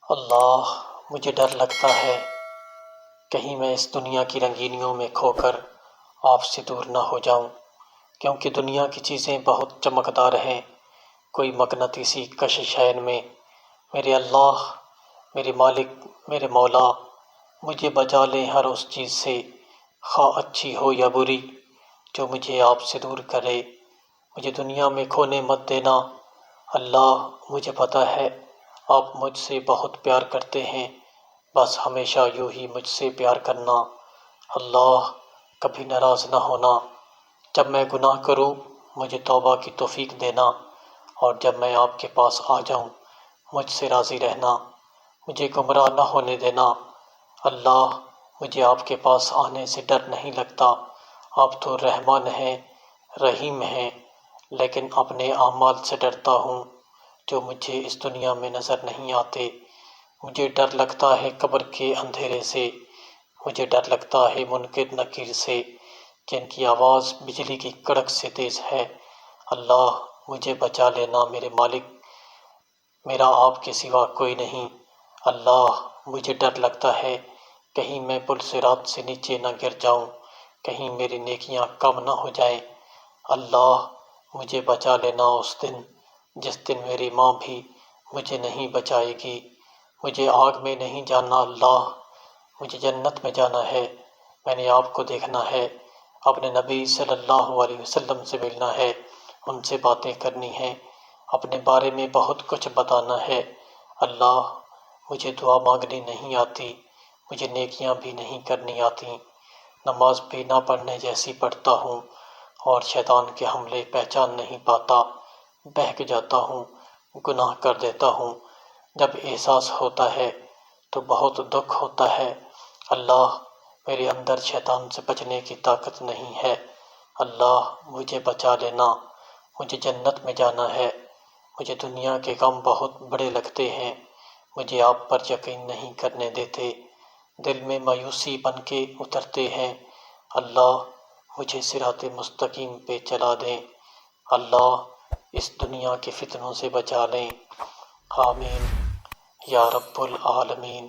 اللہ، مجھے ڈر لگتا ہے کہیں میں اس دنیا کی رنگینیوں میں کھو کر آپ سے دور نہ ہو جاؤں، کیونکہ دنیا کی چیزیں بہت چمکدار ہیں، کوئی مقناطیسی کشش ہے ان میں۔ میرے اللہ، میرے مالک، میرے مولا، مجھے بچا لیں ہر اس چیز سے، خواہ اچھی ہو یا بری، جو مجھے آپ سے دور کرے۔ مجھے دنیا میں کھونے مت دینا۔ اللہ، مجھے پتہ ہے آپ مجھ سے بہت پیار کرتے ہیں، بس ہمیشہ یوں ہی مجھ سے پیار کرنا۔ اللہ، کبھی ناراض نہ ہونا۔ جب میں گناہ کروں مجھے توبہ کی توفیق دینا، اور جب میں آپ کے پاس آ جاؤں مجھ سے راضی رہنا، مجھے گمراہ نہ ہونے دینا۔ اللہ، مجھے آپ کے پاس آنے سے ڈر نہیں لگتا۔ آپ تو رحمان ہیں، رحیم ہیں، لیکن اپنے اعمال سے ڈرتا ہوں جو مجھے اس دنیا میں نظر نہیں آتے۔ مجھے ڈر لگتا ہے قبر کے اندھیرے سے، مجھے ڈر لگتا ہے منکر نکیر سے، جن کی آواز بجلی کی کڑک سے تیز ہے۔ اللہ، مجھے بچا لینا میرے مالک، میرا آپ کے سوا کوئی نہیں۔ اللہ، مجھے ڈر لگتا ہے کہیں میں پل صراط سے نیچے نہ گر جاؤں، کہیں میری نیکیاں کم نہ ہو جائیں۔ اللہ، مجھے بچا لینا اس دن جس دن میری ماں بھی مجھے نہیں بچائے گی۔ مجھے آگ میں نہیں جانا اللہ، مجھے جنت میں جانا ہے۔ میں نے آپ کو دیکھنا ہے، اپنے نبی صلی اللہ علیہ وسلم سے ملنا ہے، ان سے باتیں کرنی ہیں، اپنے بارے میں بہت کچھ بتانا ہے۔ اللہ، مجھے دعا مانگنی نہیں آتی، مجھے نیکیاں بھی نہیں کرنی آتی، نماز بھی نہ پڑھنے جیسی پڑھتا ہوں، اور شیطان کے حملے پہچان نہیں پاتا، بہک جاتا ہوں، گناہ کر دیتا ہوں۔ جب احساس ہوتا ہے تو بہت دکھ ہوتا ہے۔ اللہ، میرے اندر شیطان سے بچنے کی طاقت نہیں ہے۔ اللہ، مجھے بچا لینا، مجھے جنت میں جانا ہے۔ مجھے دنیا کے غم بہت بڑے لگتے ہیں، مجھے آپ پر یقین نہیں کرنے دیتے، دل میں مایوسی بن کے اترتے ہیں۔ اللہ، مجھے صراط مستقیم پہ چلا دیں۔ اللہ، اس دنیا کے فتنوں سے بچا لیں۔ آمین یا رب العالمین۔